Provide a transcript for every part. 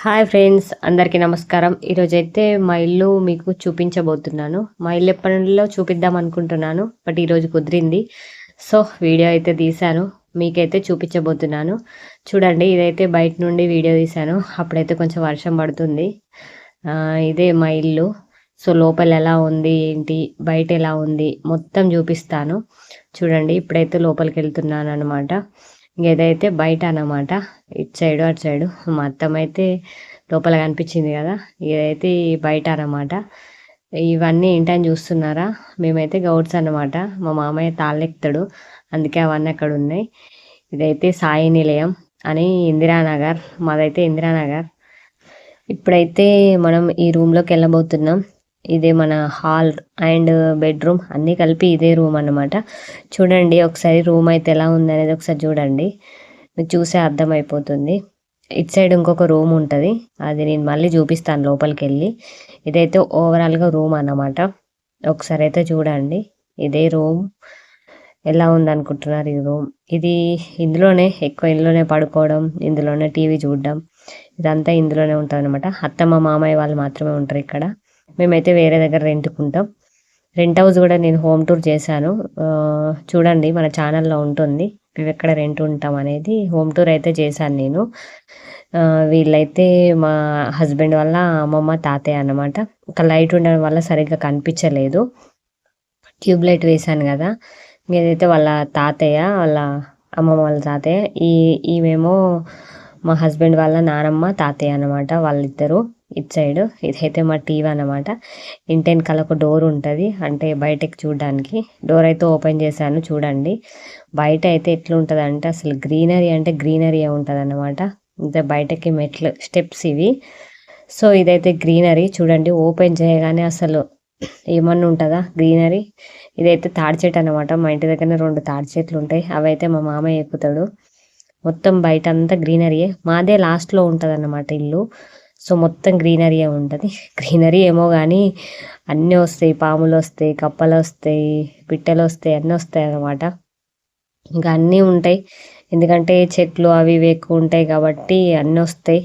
Hi friends, అందరికీ నమస్కారం. ఈరోజైతే మా ఇల్లు మీకు చూపించబోతున్నాను. మా ఇల్లు ఎప్పటిలో చూపిద్దాం అనుకుంటున్నాను, బట్ ఈరోజు కుదిరింది. సో వీడియో అయితే తీశాను, మీకైతే చూపించబోతున్నాను. చూడండి, ఇదైతే బయట నుండి వీడియో తీశాను. అప్పుడైతే కొంచెం వర్షం పడుతుంది. ఇదే మా ఇల్లు. సో లోపల ఎలా ఉంది ఏంటి, బయట ఎలా ఉంది మొత్తం చూపిస్తాను. చూడండి, ఇప్పుడైతే లోపలికి వెళ్తున్నాను అనమాట. ఇదైతే బయట అన్నమాట. ఇటు సైడు అటు సైడు మా అత్తమ్మ అయితే లోపల కనిపించింది కదా, ఇదైతే బయట అన్నమాట. ఇవన్నీ ఏంటని చూస్తున్నారా? మేమైతే గౌడ్స్ అన్నమాట. మా మామయ్య తాళ్ళెక్తాడు, అందుకే అవన్నీ అక్కడ ఉన్నాయి. ఇదైతే సాయి నిలయం అని ఇందిరానగర్, మాదైతే ఇందిరానగర్. ఇప్పుడైతే మనం ఈ రూమ్లోకి వెళ్ళబోతున్నాం. ఇదే మన హాల్ అండ్ బెడ్రూమ్ అన్నీ కలిపి ఇదే రూమ్ అన్నమాట. చూడండి ఒకసారి రూమ్ అయితే ఎలా ఉంది అనేది ఒకసారి చూడండి, మీకు చూసే అర్థమైపోతుంది. ఇటు సైడ్ ఇంకొక రూమ్ ఉంటుంది, అది నేను మళ్ళీ చూపిస్తాను లోపలికి వెళ్ళి. ఇదైతే ఓవరాల్గా రూమ్ అన్నమాట. ఒకసారి అయితే చూడండి, ఇదే రూమ్. ఎలా ఉందనుకుంటున్నారు ఈ రూమ్? ఇది ఇందులోనే ఎక్కువ, ఇందులోనే పడుకోవడం, ఇందులోనే టీవీ చూడడం, ఇదంతా ఇందులోనే ఉంటుంది అనమాట. అత్తమ్మ మామయ్య వాళ్ళు మాత్రమే ఉంటారు ఇక్కడ. మేమైతే వేరే దగ్గర రెంట్కుంటాం. రెంట్ హౌస్ కూడా నేను హోమ్ టూర్ చేశాను, చూడండి మన ఛానల్లో ఉంటుంది. మేము ఎక్కడ రెంట్ ఉంటాం అనేది హోమ్ టూర్ అయితే చేశాను నేను. వీళ్ళైతే మా హస్బెండ్ వాళ్ళ అమ్మమ్మ తాతయ్య అన్నమాట. ఒక లైట్ ఉండడం వల్ల సరిగ్గా కనిపించలేదు, ట్యూబ్ లైట్ వేశాను కదా. ఏదైతే వాళ్ళ తాతయ్య, వాళ్ళ అమ్మమ్మ వాళ్ళ తాతయ్య. ఈమెమో మా హస్బెండ్ వాళ్ళ నానమ్మ తాతయ్య అనమాట, వాళ్ళిద్దరు. ఇటు సైడ్ ఇదైతే మా టీవీ అనమాట. ఇంటి వెనకాల ఒక డోర్ ఉంటుంది, అంటే బయటకి చూడడానికి. డోర్ అయితే ఓపెన్ చేశాను, చూడండి. బయట అయితే ఎట్లుంటుంది అంటే అసలు గ్రీనరీ అంటే గ్రీనరీ ఉంటుంది అనమాట. ఇంకా బయటకి మెట్లు, స్టెప్స్ ఇవి. సో ఇదైతే గ్రీనరీ చూడండి, ఓపెన్ చేయగానే అసలు ఏమన్నా ఉంటుందా గ్రీనరీ. ఇదైతే తాడి చెట్టు అనమాట. మా ఇంటి దగ్గర 2 తాడి చెట్లు ఉంటాయి, అవైతే మా మామయ్య ఎక్కుతాడు. మొత్తం బయట అంతా గ్రీనరీయే. మాదే లాస్ట్లో ఉంటుంది అన్నమాట ఇల్లు. సో మొత్తం గ్రీనరీయే ఉంటుంది. గ్రీనరీ ఏమో కానీ అన్నీ వస్తాయి, పాములు వస్తాయి, కప్పలు వస్తాయి, పిట్టలు వస్తాయి, అన్నీ వస్తాయి అన్నమాట. ఇంకా అన్నీ ఉంటాయి, ఎందుకంటే చెట్లు అవి ఇవి ఎక్కువ ఉంటాయి కాబట్టి అన్నీ వస్తాయి.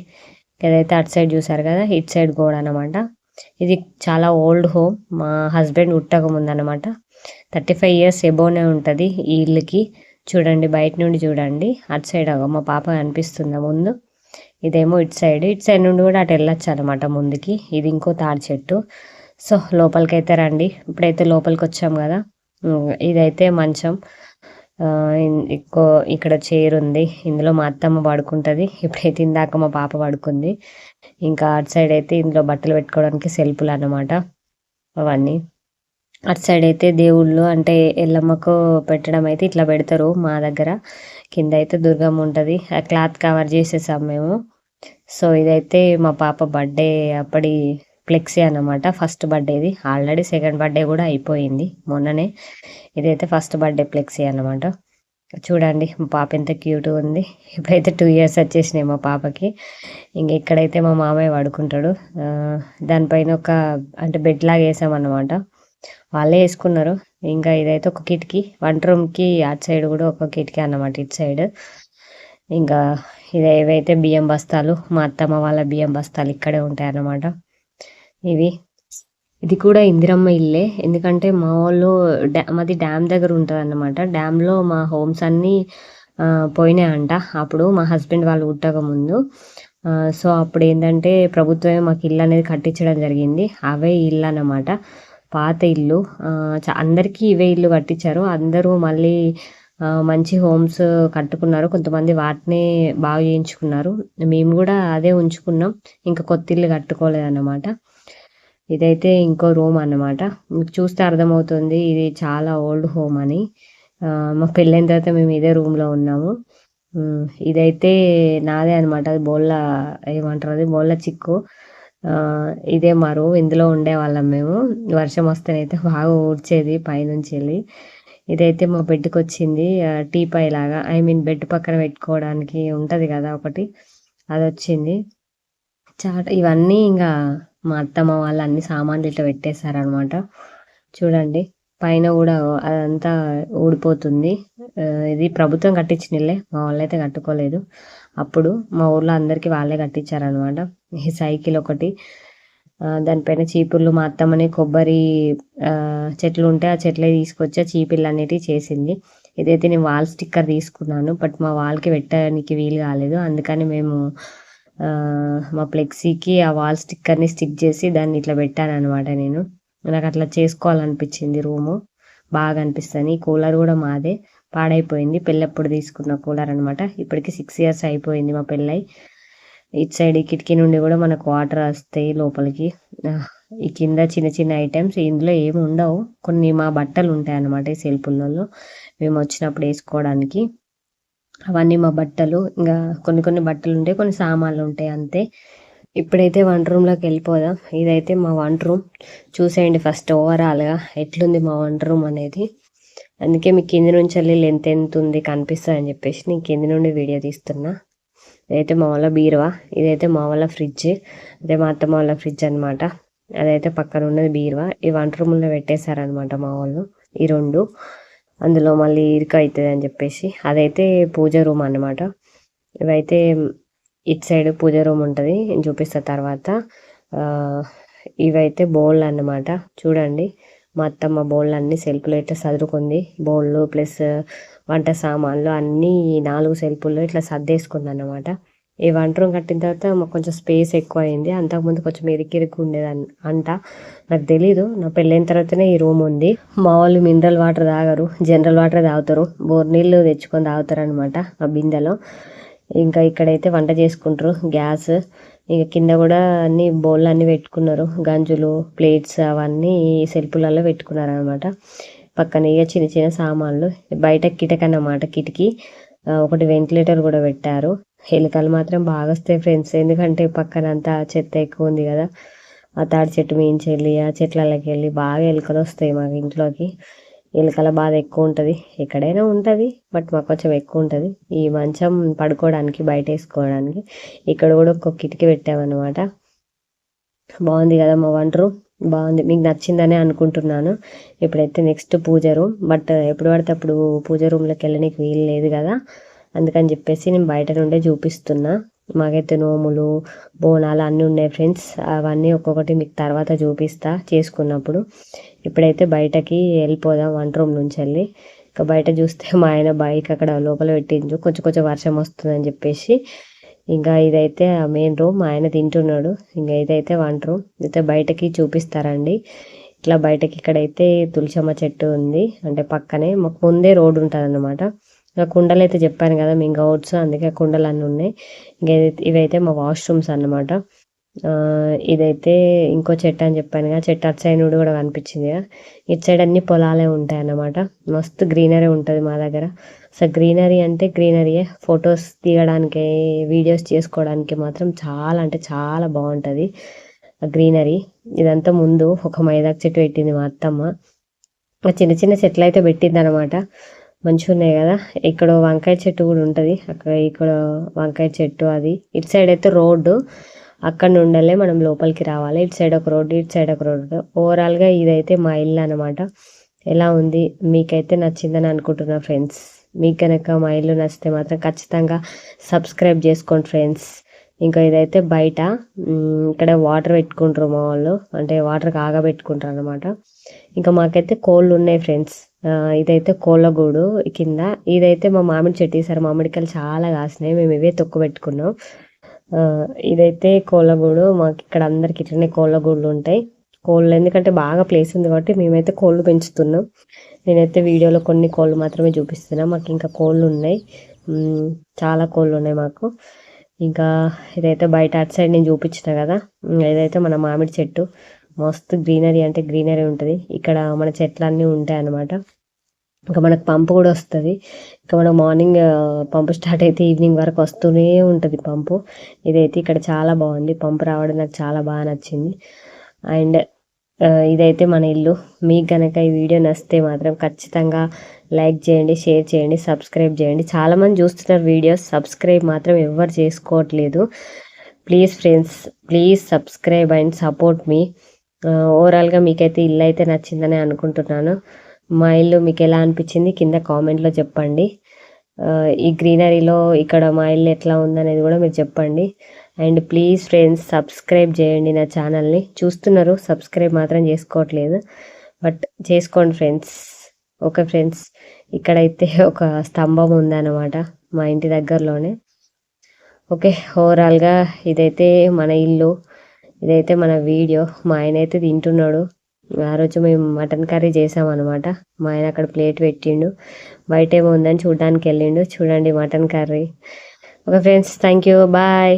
ఏదైతే అటు సైడ్ చూసారు కదా, ఇటు సైడ్ కూడా అనమాట. ఇది చాలా ఓల్డ్ హోమ్, మా హస్బెండ్ ఉట్టక ముందనమాట. 35 years ఎబోనే ఉంటుంది ఈ ఇల్లుకి. చూడండి బయట నుండి చూడండి, అటు సైడ్ మా పాప కనిపిస్తుందా ముందు. ఇదేమో ఇటు సైడ్ నుండి కూడా అటు వెళ్ళొచ్చు అనమాట ముందుకి. ఇది ఇంకో తాడి చెట్టు. సో లోపలికైతే రండి. ఇప్పుడైతే లోపలికి వచ్చాం కదా. ఇదైతే మంచం. ఇక్కడ చైర్ ఉంది, ఇందులో మా అత్తమ్మ పడుకుంటుంది. ఇప్పుడైతే ఇందాక మా పాప పడుకుంది. ఇంకా అటు సైడ్ అయితే ఇందులో బట్టలు పెట్టుకోవడానికి సెల్ఫ్లు అన్నమాట అవన్నీ. అటు సైడ్ అయితే దేవుళ్ళు అంటే ఎల్లమ్మకు పెట్టడం అయితే ఇట్లా పెడతారు మా దగ్గర. కింద అయితే దుర్గమ్మ ఉంటుంది, ఆ క్లాత్ కవర్ చేసేసాం మేము. సో ఇదైతే మా పాప బర్త్డే అప్పటి ఫ్లెక్సీ అన్నమాట, ఫస్ట్ బర్త్డేది. ఆల్రెడీ సెకండ్ బర్త్డే కూడా అయిపోయింది మొన్ననే. ఇదైతే ఫస్ట్ బర్త్డే ఫ్లెక్సీ అన్నమాట. చూడండి మా పాప ఎంత క్యూట్గా ఉంది. ఇప్పుడైతే 2 years వచ్చేసినాయి మా పాపకి. ఇంక ఇక్కడైతే మా మామయ్య పడుకుంటాడు. దానిపైన ఒక అంటే బెడ్ లాగా వేసామన్నమాట, వాళ్ళే వేసుకున్నారు. ఇంకా ఇదైతే ఒక కిటికీ, వంట రూమ్కి అటు సైడ్ కూడా ఒక కిటికీ అన్నమాట, ఇటు సైడ్. ఇంకా ఇది ఏవైతే బియ్యం బస్తాలు, మా అత్తమ్మ వాళ్ళ బియ్యం బస్తాలు ఇక్కడే ఉంటాయి అన్నమాట ఇవి. ఇది కూడా ఇందిరమ్మ ఇల్లే, ఎందుకంటే మా వాళ్ళు మాది డ్యామ్ దగ్గర ఉంటుంది అన్నమాట. డ్యామ్లో మా హోమ్స్ అన్నీ పోయినాయంట అప్పుడు మా హస్బెండ్ వాళ్ళు పుట్టక ముందు. సో అప్పుడు ఏంటంటే ప్రభుత్వమే మాకు ఇల్లు అనేది కట్టించడం జరిగింది. అవే ఇల్లు అన్నమాట, పాత ఇల్లు. అందరికీ ఇవే ఇల్లు కట్టించారు. అందరూ మళ్ళీ మంచి హోమ్స్ కట్టుకున్నారు, కొంతమంది వాటినే బాగా చేయించుకున్నారు. మేము కూడా అదే ఉంచుకున్నాం, ఇంకా కొత్త ఇల్లు కట్టుకోలేదన్నమాట. ఇదైతే ఇంకో రూమ్ అన్నమాట. మీకు చూస్తే అర్థమవుతుంది ఇది చాలా ఓల్డ్ హోమ్ అని. మా పెళ్ళైన తర్వాత మేము ఇదే రూమ్లో ఉన్నాము. ఇదైతే నాదే అనమాట, అది బోళ్ళ ఏమంటారు, అది బోళ్ళ చిక్కు. ఇదే మా రూమ్, ఇందులో ఉండేవాళ్ళం మేము. వర్షం వస్తేనైతే బాగా ఊడ్చేది పైనుంచి వెళ్ళి. ఇదైతే మా బెడ్కి వచ్చింది, టీపై లాగా, ఐ మీన్ బెడ్ పక్కన పెట్టుకోవడానికి ఉంటుంది కదా ఒకటి, అది వచ్చింది. ఇవన్నీ ఇంకా మా అత్తమ్మ వాళ్ళు అన్ని సామాన్లు ఇట్లా పెట్టేశారనమాట. చూడండి పైన కూడా అదంతా ఊడిపోతుంది. ఇది ప్రభుత్వం కట్టించిన ఇల్లే, మా వాళ్ళైతే కట్టుకోలేదు. అప్పుడు మా ఊర్లో అందరికీ వాళ్ళే కట్టించారనమాట. ఈ సైకిల్ ఒకటి, దానిపైన చీపుర్లు మా అత్తమ్మని కొబ్బరి చెట్లు ఉంటే ఆ చెట్లే తీసుకొచ్చి ఆ చీపిర్లు అనేటివి చేసింది. ఇదైతే నేను వాల్ స్టిక్కర్ తీసుకున్నాను, బట్ మా వాల్కి పెట్టడానికి వీలు కాలేదు. అందుకని మేము మా ఫ్లెక్సీకి ఆ వాల్ స్టిక్కర్ని స్టిక్ చేసి దాన్ని ఇట్లా పెట్టాను అనమాట. నాకు అట్లా చేసుకోవాలనిపించింది. రూము బాగా అనిపిస్తుంది. ఈ కూలర్ కూడా మాదే, పాడైపోయింది. పెళ్ళప్పుడు తీసుకున్న కూలర్ అనమాట. ఇప్పటికి 6 years అయిపోయింది మా పెళ్ళై. ఇటు సైడ్ ఈ కిటికీ నుండి కూడా మనకు వాటర్ వస్తాయి లోపలికి. ఈ కింద చిన్న చిన్న ఐటమ్స్, ఇందులో ఏమి ఉండవు. కొన్ని మా బట్టలు ఉంటాయి అన్నమాట ఈ సెల్ఫులలో, మేము వచ్చినప్పుడు వేసుకోవడానికి. అవన్నీ మా బట్టలు. ఇంకా కొన్ని బట్టలు ఉంటాయి, కొన్ని సామాన్లు ఉంటాయి అంతే. ఇప్పుడైతే వంట రూమ్లోకి వెళ్ళిపోదాం. ఇదైతే మా వంట రూమ్. చూసేయండి ఫస్ట్ ఓవరాల్గా ఎట్లుంది మా వంట రూమ్ అనేది. అందుకే మీకు కింది నుంచి వెళ్ళి ఎంత ఉంది కనిపిస్తుంది అని చెప్పేసి నేను కింది నుండి వీడియో తీస్తున్నా. ఇదైతే మా వాళ్ళ బీరువా, ఇదైతే మా వాళ్ళ ఫ్రిడ్జ్, అదే మా అత్తమ్మ వాళ్ళ ఫ్రిడ్జ్ అనమాట. అదైతే పక్కన ఉన్నది బీరువా. ఈ వంట రూమ్లో పెట్టేశారనమాట మా వాళ్ళు ఈ రెండు. అందులో మళ్ళీ ఇరుక అవుతుంది అని చెప్పేసి. అదైతే పూజ రూమ్ అన్నమాట. ఇవైతే ఇటు సైడ్ పూజ రూమ్ ఉంటుంది, నేను చూపిస్తా తర్వాత. ఇవైతే బౌల్ అన్నమాట. చూడండి మా అత్తమ్మ బౌల్ అన్ని సెల్ఫ్లో ఇట్లా చదురుకుంది. బౌళ్ళు ప్లస్ వంట సామాన్లు అన్నీ 4 సెల్ఫుల్లో ఇట్లా సర్దేసుకుంది అన్నమాట. ఈ వంట రూమ్ కట్టిన తర్వాత మాకు కొంచెం స్పేస్ ఎక్కువ అయింది. అంతకుముందు కొంచెం ఇరుకు ఉండేది అంట. నాకు తెలీదు, నా పెళ్ళైన తర్వాతనే ఈ రూమ్ ఉంది. మా వాళ్ళు మినరల్ వాటర్ తాగరు, జనరల్ వాటర్ తాగుతారు. బోర్ నీళ్ళు తెచ్చుకొని తాగుతారు అనమాట ఆ బిందెలో. ఇంకా ఇక్కడైతే వంట చేసుకుంటారు, గ్యాస్. ఇక కింద కూడా అన్ని బౌళ్ళు అన్నీ పెట్టుకున్నారు, గంజులు ప్లేట్స్ అవన్నీ సెల్ఫులలో పెట్టుకున్నారు అనమాట. పక్కన ఇక చిన్న చిన్న సామాన్లు. బయట కిటకన్నమాట, కిటికీ ఒకటి వెంటిలేటర్ కూడా పెట్టారు. ఎలుకలు మాత్రం బాగా వస్తాయి ఫ్రెండ్స్, ఎందుకంటే పక్కన అంతా చెత్త ఎక్కువ ఉంది కదా. ఆ తాడి చెట్టు మించి వెళ్ళి ఆ చెట్లలోకి వెళ్ళి బాగా ఎలుకలు వస్తాయి మాకు ఇంట్లోకి. ఎలుకల బాధ ఎక్కువ ఉంటుంది, ఎక్కడైనా ఉంటుంది, బట్ మాకు కొంచెం ఎక్కువ ఉంటుంది. ఈ మంచం పడుకోవడానికి బయట వేసుకోవడానికి ఇక్కడ కూడా ఒక కిటికీ పెట్టామన్నమాట. బాగుంది కదా మా వంట రూమ్, బాగుంది. మీకు నచ్చిందనే అనుకుంటున్నాను. ఇప్పుడైతే నెక్స్ట్ పూజ రూమ్, బట్ ఎప్పుడు పడితే అప్పుడు పూజ రూమ్లోకి వెళ్ళడానికి వీలు లేదు కదా, అందుకని చెప్పేసి నేను బయట నుండే చూపిస్తున్నా. మాకైతే నోములు బోనాలు అన్నీ ఉన్నాయి ఫ్రెండ్స్, అవన్నీ ఒక్కొక్కటి మీకు తర్వాత చూపిస్తా చేసుకున్నప్పుడు. ఇప్పుడైతే బయటకి వెళ్ళిపోదాం వంట రూమ్ నుంచి వెళ్ళి. ఇంకా బయట చూస్తే మా ఆయన బైక్ అక్కడ లోపల పెట్టించు, కొంచెం వర్షం వస్తుందని చెప్పేసి. ఇంకా ఇదైతే ఆ మెయిన్ రూమ్, మా ఆయన తింటున్నాడు. ఇంకా ఇదైతే వంట రూమ్. అయితే బయటకి చూపిస్తారండి. ఇట్లా బయటకి ఇక్కడైతే తులసమ్మ చెట్టు ఉంది, అంటే పక్కనే మాకు ముందే రోడ్డు ఉంటుంది అన్నమాట. ఇంకా కుండలు అయితే చెప్పాను కదా మేము గౌడ్స్, అందుకే కుండలు అన్నీ ఉన్నాయి. ఇంకా ఇవైతే మా వాష్రూమ్స్ అన్నమాట. ఇదైతే ఇంకో చెట్టు అని చెప్పాను కదా, చెట్టు అటు సైడ్ నుండి కూడా కనిపించింది కదా. ఇటు సైడ్ అన్ని పొలాలే ఉంటాయి అన్నమాట. మస్తు గ్రీనరీ ఉంటుంది మా దగ్గర. సో గ్రీనరీ అంటే గ్రీనరీయే, ఫొటోస్ తీయడానికి వీడియోస్ చేసుకోవడానికి మాత్రం చాలా అంటే చాలా బాగుంటుంది గ్రీనరీ. ఇదంతా ముందు ఒక మైదాకు చెట్టు పెట్టింది మా అత్తమ్మ. చిన్న చిన్న చెట్లు అయితే పెట్టింది అనమాట, మంచిగా ఉన్నాయి కదా. ఇక్కడ వంకాయ చెట్టు కూడా ఉంటుంది, ఇక్కడ వంకాయ చెట్టు. అది ఇటు సైడ్ అయితే రోడ్డు, అక్కడ నుండలే మనం లోపలికి రావాలి. ఇటు సైడ్ ఒక రోడ్డు, ఇటు సైడ్ ఒక రోడ్డు. ఓవరాల్గా ఇదైతే మా ఇల్లు అనమాట. ఎలా ఉంది, మీకైతే నచ్చిందని అనుకుంటున్నా ఫ్రెండ్స్. మీకు కనుక మా ఇల్లు నచ్చితే మాత్రం ఖచ్చితంగా సబ్స్క్రైబ్ చేసుకోండి ఫ్రెండ్స్. ఇంకా ఇదైతే బయట ఇక్కడ వాటర్ పెట్టుకుంటారు మా వాళ్ళు, అంటే వాటర్ కాగబెట్టుకుంటారు అనమాట. ఇంకా మాకైతే కోళ్ళు ఉన్నాయి ఫ్రెండ్స్. ఇదైతే కోళ్ళ గూడు కింద. ఇదైతే మా మామిడి చెట్టు, ఈసారి మామిడికాయలు చాలా కాసినాయి, మేము ఇవే తొక్కు పెట్టుకున్నాం. ఇదైతే కోళ్ళగూడు. మాకు ఇక్కడ అందరికి ఇట్లనే కోళ్ళగూళ్ళు ఉంటాయి. కోళ్ళు ఎందుకంటే బాగా ప్లేస్ ఉంది కాబట్టి మేమైతే కోళ్ళు పెంచుతున్నాం. నేనైతే వీడియోలో కొన్ని కోళ్ళు మాత్రమే చూపిస్తున్నా, మాకు ఇంకా కోళ్ళు ఉన్నాయి, చాలా కోళ్ళు ఉన్నాయి మాకు. ఇంకా ఇదైతే బయట అటు సైడ్ నేను చూపించిన కదా, ఇదైతే మన మామిడి చెట్టు. మస్తు గ్రీనరీ అంటే గ్రీనరీ ఉంటుంది ఇక్కడ, మన చెట్లన్నీ ఉంటాయి అన్నమాట. ఇంకా మనకు పంపు కూడా వస్తుంది. ఇంకా మనం మార్నింగ్ పంపు స్టార్ట్ అయితే ఈవినింగ్ వరకు వస్తూనే ఉంటుంది పంపు. ఇదైతే ఇక్కడ చాలా బాగుంది, పంపు రావడం నాకు చాలా బాగా నచ్చింది. అండ్ ఇదైతే మన ఇల్లు. మీకు కనుక ఈ వీడియో నచ్చితే మాత్రం ఖచ్చితంగా లైక్ చేయండి, షేర్ చేయండి, సబ్స్క్రైబ్ చేయండి. చాలామంది చూస్తున్నారు వీడియోస్, సబ్స్క్రైబ్ మాత్రం ఎవరు చేసుకోవట్లేదు. Please friends, please subscribe and support me. ఓవరాల్గా మీకైతే ఇల్లు అయితే నచ్చిందని అనుకుంటున్నాను. మా ఇల్లు మీకు ఎలా అనిపించింది కింద కామెంట్లో చెప్పండి. ఈ గ్రీనరీలో ఇక్కడ మా ఇల్లు ఎట్లా ఉందనేది కూడా మీరు చెప్పండి. అండ్ ప్లీజ్ ఫ్రెండ్స్ సబ్స్క్రైబ్ చేయండి నా ఛానల్ని. చూస్తున్నారు, సబ్స్క్రైబ్ మాత్రం చేసుకోవట్లేదు, బట్ చేసుకోండి ఫ్రెండ్స్. ఓకే ఫ్రెండ్స్, ఇక్కడైతే ఒక స్తంభం ఉందన్నమాట మా ఇంటి దగ్గరలోనే. ఓకే, ఓవరాల్గా ఇదైతే మన ఇల్లు, ఇదైతే మన వీడియో. మా ఆయన అయితే తింటున్నాడు. ఆ రోజు మేము మటన్ కర్రీ చేసామన్నమాట. మా ఆయన అక్కడ ప్లేట్ పెట్టిండు, బయట ఏమో ఉందని చూడడానికి వెళ్ళిండు. చూడండి mutton curry. Okay friends, thank you, bye.